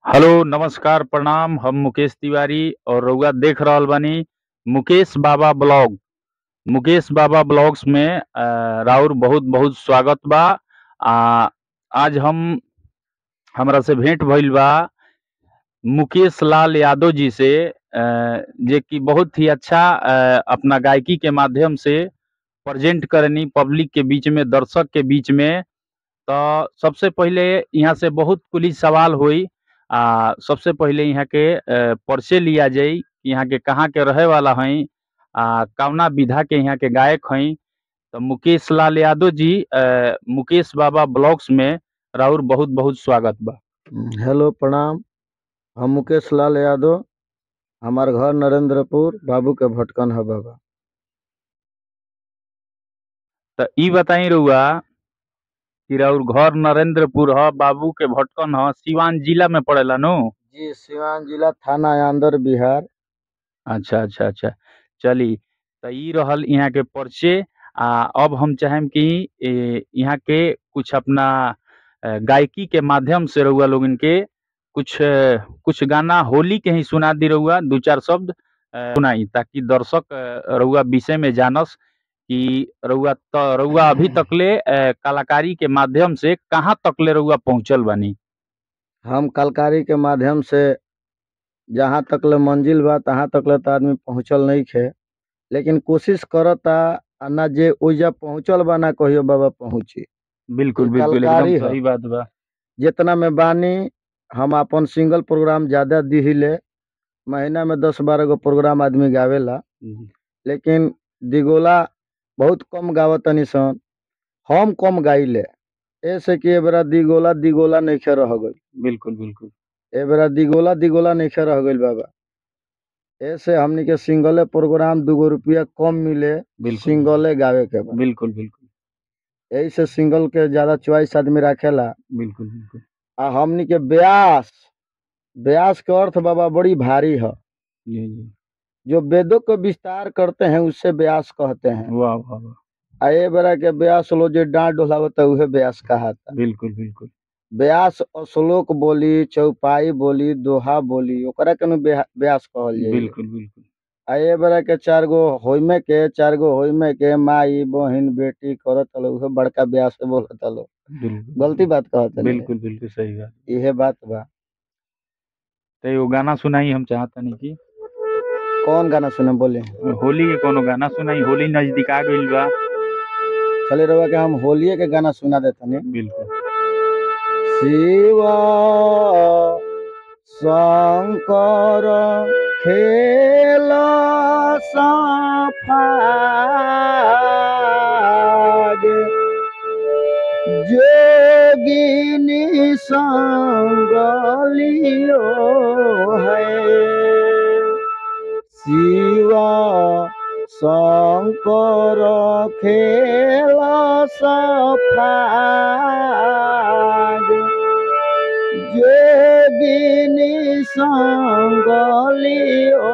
Hello, नमस्कार, प्रणाम। हम मुकेश तिवारी और रउआ देख रहल बानी मुकेश बाबा ब्लॉग। मुकेश बाबा ब्लॉग्स में राउर बहुत बहुत स्वागत बा। आज हमरा से भेंट भइल बा मुकेश लाल यादव जी से, जे कि बहुत ही अच्छा अपना गायकी के माध्यम से प्रेजेंट करनी पब्लिक के बीच में, दर्शक के बीच में। तो सबसे पहिले यहाँ से बहुत कुछ सवाल हुई। सबसे पहिले यहाँ के परिचय लिया जाई, यहाँ के कहाँ के रहे वाला हई, कौना विधा के यहाँ के गायक हई। तो मुकेश लाल यादव जी, मुकेश बाबा ब्लॉग्स में राउर बहुत बहुत स्वागत बा। हेलो प्रणाम। हम मुकेश लाल यादव, हमार घर नरेंद्रपुर, बाबू के भटकन है बाबा। तो ई बताई रउआ कि राउर घर नरेंद्रपुर ह, बाबू के भटकन ह, सिवान जिला में पड़ेला नु? जी, सिवान जिला, थाना अंदर, बिहार। अच्छा अच्छा अच्छा, चली। तो ई रहल यहाँ के परिचय। अब हम चाहेम कि यहाँ के कुछ अपना गायकी के माध्यम से रउआ लोगन के कुछ गाना होली के ही सुना दी रउआ, दू चार शब्द सुनाई, ताकि दर्शक रउआ विषय में जानस कि रउआ अभी तकले कलाकारी के माध्यम से कहाँ तकले रउआ पहुँचल बानी। हम कलकारी के माध्यम से जहाँ तक ले मंजिल बा तहाँ तक ले तो आदमी पहुँचल नहीं खे, लेकिन कोशिश करता ना जे ओइजा पहुँचल बा ना कहियो बाबा पहुँची। बिल्कुल बिल्कुल, एकदम कलकारी है सही बात बा। जितना में बानी। हम अपन सिंगल प्रोग्राम ज्यादा दिहिले, महीना में 10-12 गो प्रोग्राम आदमी गावेला, लेकिन दिगोला बहुत कम गावतनी सन। हम कम गाइले ऐसे कि ए बेरा दिगोला नइखे रह गइल। बिल्कुल बिल्कुल ए बेरा दिगोला नइखे रह गइल बाबा। ऐसे हमनी के सिंगले प्रोग्राम 2 गो रुपया कम मिले, बिल्कुल सिंगले गावे के बा। बिल्कुल बिल्कुल यही से सिंगल के ज्यादा चॉइस आदमी रखेला। बिल्कुल बिल्कुल। हमनी के ब्यास ब्यास के अर्थ बाबा बड़ी भारी है। जी। जो वेदों को विस्तार करते हैं उससे ब्यास कहते हैं। वाह वाह वाह। ए बेरा के ब्यास लो जो डांट डोलावता उहे ब्यास कहाता। बिल्कुल बिल्कुल ब्यास श्लोक बोली, चौपाई बोली, दोहा बोली, ओकरा के ब्यास कहल जाइए। बिल्कुल बिल्कुल। ए बेरा के 4 गो होइमे के माई बहन बेटी करत लो उहे बड़का ब्यास बोलत लो। गलती बात कहत बिल्कुल बिल्कुल सही बात। इहे बात बा। तो एगो गाना सुनाई, हम चाहतनी कि कौन गाना सुने बोले? होली के कोनो गाना सुनाई, होली नजदीक आ गइल बा। चले रहुआ के हम होलिये के गाना सुना देतनी। बिल्कुल। शिवा शंकर खेल सफाग जोगिनी संग लियो है। शिवा शंकर खेल सफाग जोगिनी संग लियो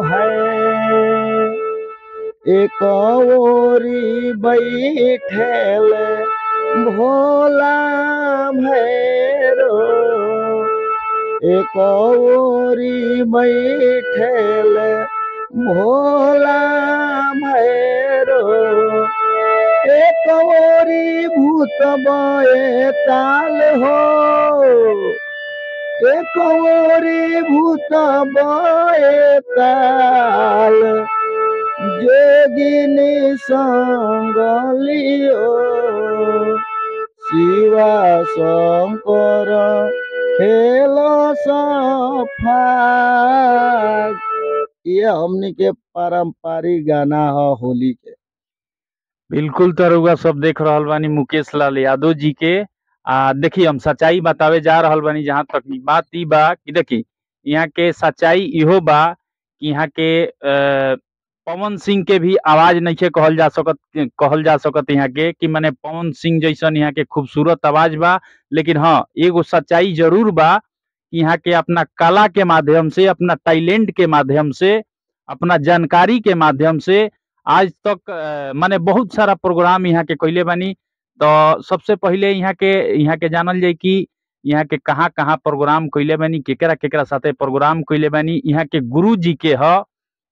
है। एक ओरी बैठल भोला भैरो, एक ओरी बैठल भोला भैरो, एक ओरी भूत ताल हो, एक ओरी भूत ताल जोगिनी संग लियो। शिवा शंकर खेल सफाग। ये हमनी के पारंपरिक गाना है होली के। बिल्कुल। तो रउआ सब देख रहल बानी मुकेश लाल यादव जी के। देखी, हम सच्चाई बतावे जा रहल बानी। जहाँ तक बात ई बा कि देखी, यहाँ के सच्चाई इहो बा कि यहाँ के पवन सिंह के भी आवाज नइखे कहल जा सकत यहाँ के, कि माने पवन सिंह जैसन यहाँ के खूबसूरत आवाज बा। लेकिन हाँ, एगो सच्चाई जरूर बा कि यहाँ के अपना कला के माध्यम से, अपना टैलेंट के माध्यम से, अपना जानकारी के माध्यम से आज तक माने बहुत सारा प्रोग्राम यहाँ के कैले बानी। तो सबसे पहले यहाँ के जानल जाए कि यहाँ के कहाँ कहाँ प्रोग्राम कइले बानी, केकरा केकरा साथे प्रोग्राम कइले बानी, यहाँ के गुरु जी के ह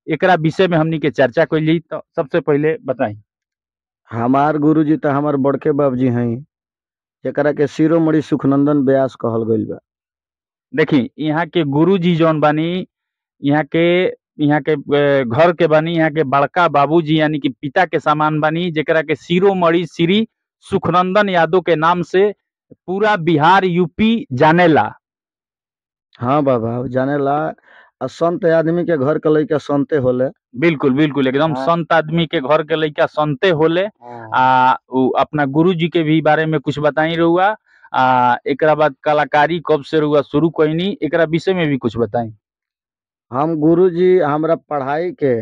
एकरा विषय में हमनी के चर्चा कइली। तो सबसे पहले बताई। हमार गुरुजी तो हमार बड़के बाबूजी हैं, जेकरा के शिरोमणि सुखनंदन व्यास कहल गइल बा। देखी यहाँ के गुरु जी जौन बानी, यहाँ के घर के बानी, यहाँ के बड़का बाबूजी यानी कि पिता के समान बानी, जेकरा के शिरोमणि श्री सुखनंदन यादव के नाम से पूरा बिहार यूपी जानेला। हाँ बाबा जानेला। आ संत आदमी के घर के लइका संते होले। बिल्कुल बिल्कुल एकदम हाँ। संत आदमी के घर के लइका संते होले। उ अपना गुरु जी के भी बारे में कुछ बताई रहुआ। एकरा बाद कलाकारी कब से रहुआ शुरू कईनी, एकरा विषय में भी कुछ बताई। हम गुरुजी हमरा पढ़ाई के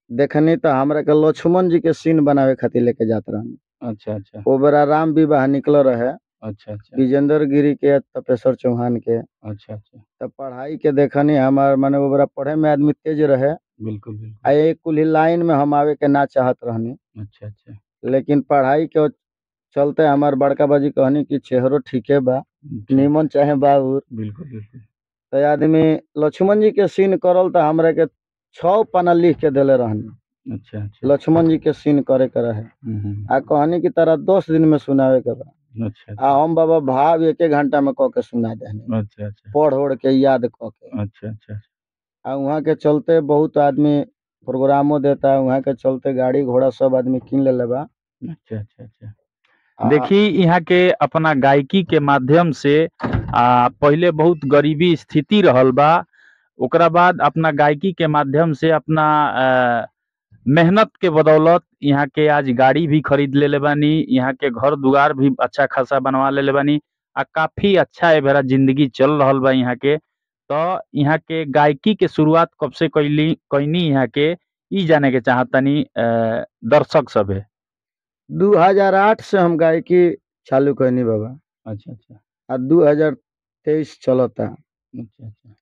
देखनी तो हमरा के लक्ष्मण जी के सीन बनावे खातिर लेके जात रहनी। अच्छा अच्छा ओ बेरा राम विवाह निकल रहे, अच्छा अच्छा विजेंद्र गिरी के तपेश्वर चौहान के। अच्छा अच्छा तब पढ़ाई के देखनी हमार माने वो बेरा पढ़े में आदमी तेज रहे। बिल्कुल आ बिल्कुल एक कुल ही लाइन में हम आवे के ना चाहत रहनी, अच्छा अच्छा लेकिन पढ़ाई के चलते हमार बड़का बाजी कहनी कि चेहरो ठीके बा, अच्छा, नीमन चाहे बाबूर। बिल्कुल बिल्कुल तो आदमी लक्ष्मण जी के सीन करल तो हमरा के 6 पन्ना लिख के देले रहनी, अच्छा अच्छा लक्ष्मण जी के सीन करे के रहे। आ कहनी कि तारा 10 दिन में सुनावे के बा। अच्छा आ हम बाबा भाव 1 घंटा में कह के सुना देनी, अच्छा अच्छा पढ़ ओढ़ के याद कह के। अच्छा अच्छा आ वहाँ के चलते बहुत आदमी प्रोग्रामो देता है, वहाँ के चलते गाड़ी घोड़ा सब आदमी किन ले बा। अच्छा अच्छा अच्छा आ देखी यहाँ के अपना गायकी के माध्यम से पहले बहुत गरीबी स्थिति रहल बा, ओकरा बाद अपना गायकी के माध्यम से अपना मेहनत के बदौलत यहाँ के आज गाड़ी भी खरीद लेले बानी, यहाँ के घर दुआर भी अच्छा खासा बनवा लेले बानी। काफी अच्छा ए बेरा जिंदगी चल रहल बा यहाँ के। तो यहाँ के गायकी के शुरुआत कब से कईनी यहाँ के ई जाने के चाहतनी दर्शक सब है। 2008 से हम गायकी चालू करनी बाबा। अच्छा अच्छा आ 2023 चलता। अच्छा अच्छा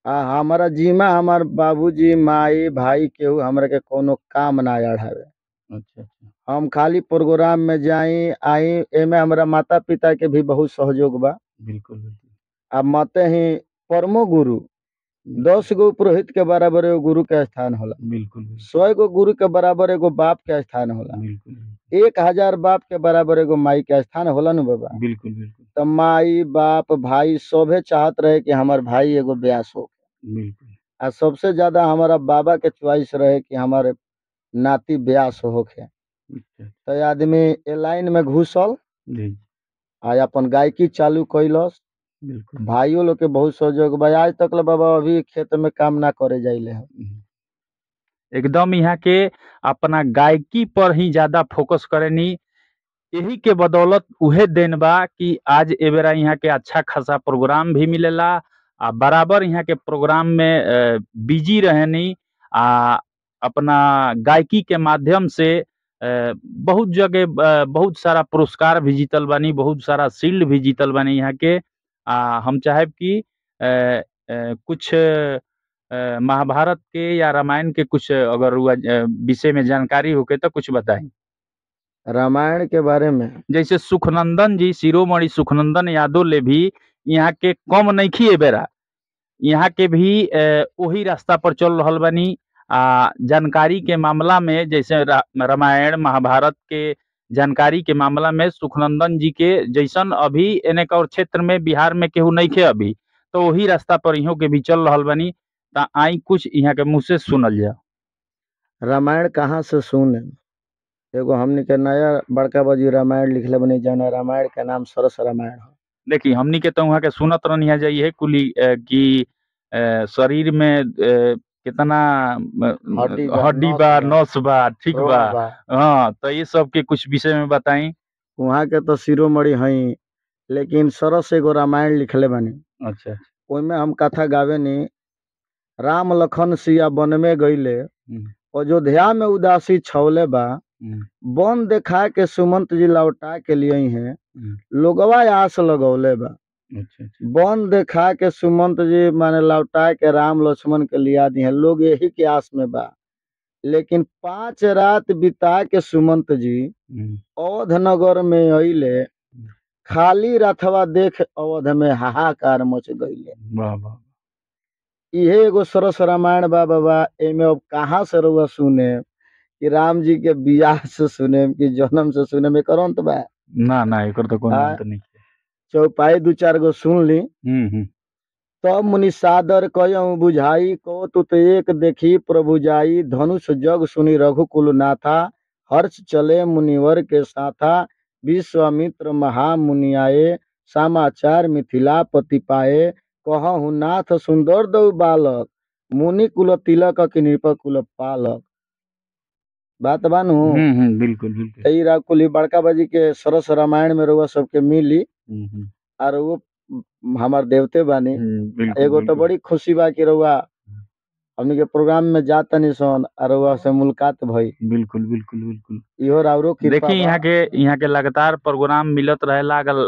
हमारा जीमा हमार बाबूजी माई भाई केहू हमरा के कोनो काम ना अढ़ावे। अच्छा अच्छा हम खाली प्रोग्राम में जाई आई, एमे हमरा माता पिता के भी बहुत सहयोग बा। बिल्कुल बिल्कुल अब मते ही परमो गुरु 10 गो पुरोहित के बराबर एगो गुरु के स्थान होला, बिल्कुल 100 गो गुरु के बराबर एगो बाप के स्थान होला, बिल्कुल 1000 बाप के बराबर एगो माई के स्थान होला न बाबा। बिल्कुल बिल्कुल तो माई बाप भाई सभे चाहत रहे कि हमार भाई एगो व्यास हो। बिल्कुल आ सबसे ज्यादा हमारा बाबा के चॉइस रहे कि हमारे नाती व्यास होके। अच्छा तो आदमी ए लाइन में घुसल जी आ अपन गायकी चालू कैलस। बिल्कुल भाइयों लोग के बहुत सहयोग बा। आज तक ले बाबा अभी खेत में काम ना करे जाइले हम। एकदम यहाँ के अपना गायकी पर ही ज्यादा फोकस करेनी, यही के बदौलत उहे देन बा कि आज ए बेरा यहाँ के अच्छा खासा प्रोग्राम भी मिलेला। बराबर यहाँ के प्रोग्राम में बिजी रहनी। अपना गायकी के माध्यम से बहुत जगह बहुत सारा पुरस्कार भी जीतल बानी, बहुत सारा शील्ड भी जीतल बानी यहाँ के। हम चाहेब कि कुछ महाभारत के या रामायण के कुछ अगर विषय में जानकारी होके तो कुछ बताएं। रामायण के बारे में जैसे सुखनंदन जी, शिरोमणि सुखनंदन यादव ले भी यहाँ के कम नइखी ए बेरा, यहाँ के भी वही रास्ता पर चल रहल बानी। जानकारी के मामला में जैसे रामायण महाभारत के जानकारी के मामला में सुखनंदन जी के जैसन अभी एनेक और क्षेत्र में बिहार में केहू नइखे अभी, तो वही रास्ता पर इहों के भी चल रहल बानी। ता आई कुछ यहाँ के मुँह से सुनल जाओ। रामायण कहाँ से सुने। एगो हमनी के नया बड़का बाजी रामायण लिखले बनी, जाना रामायण के नाम सरस रामायण है। देखी हमनी के तो वहाँ के सुनत रहनी जाइए कुली कि शरीर में कितना हड्डी बा, नस बा, ठीक बा। हाँ, तो ये सब के कुछ विषय में बताई। वहाँ के तो शिरोमणि हई, लेकिन सरस एगो रामायण लिखले बनी। अच्छा ओइमे हम कथा गावे नी। राम लखन सिया वन में गईले, अयोध्या में उदासी छौले बा। वन देखा के सुमंत जी लौटा के लिए हैं, लोगवा आस लगौले बा। वन देखा के सुमंत जी माने लौटा के राम लक्ष्मण के लिया दी है, लोग यही के आस में बा। लेकिन 5 रात बिता के सुमंत जी अवध नगर में अइले, खाली रथवा देख अवध में हाहाकार मच गईले। वाह वाह। इहे एगो सरस रामायण बा बाबा। एमे अब कहाँ से रउआ सुने कि राम जी के बियाह से सुने कि जन्म से सुने में करंत बा। ना ना एकर तो कोनो आ अंत नहीं। चौपाई दू चार गो सुन ली। हम्म। तब मुनि सादर कयऊ बुझाई को तुत एक देखी प्रभु जाई धनुष जग सुनी रघुकुल नाथा हर्ष चले मुनिवर के साथा विश्वामित्र महामुनि आए समाचार मिथिलापति पाए कहहु नाथ सुंदर दऊ बालक मुनि कुल तिलक की नृप कुल पालक। बात बानू बिल्कुल बिल्कुल। तई कुल बड़का बाजी के सरस रामायण में रउआ सबके मिली। और वो हमार देवते बानी। बिल्कुल एगो तो बिल्कुल। बड़ी खुशी बा कि रउआ हमनी के प्रोग्राम में जात तनी सन और रउआ से मुलाकात भई। बिल्कुल बिल्कुल बिल्कुल। इहो राउरो कृपा देखी बा। यहाँ के लगातार प्रोग्राम मिलत रहेला। अगर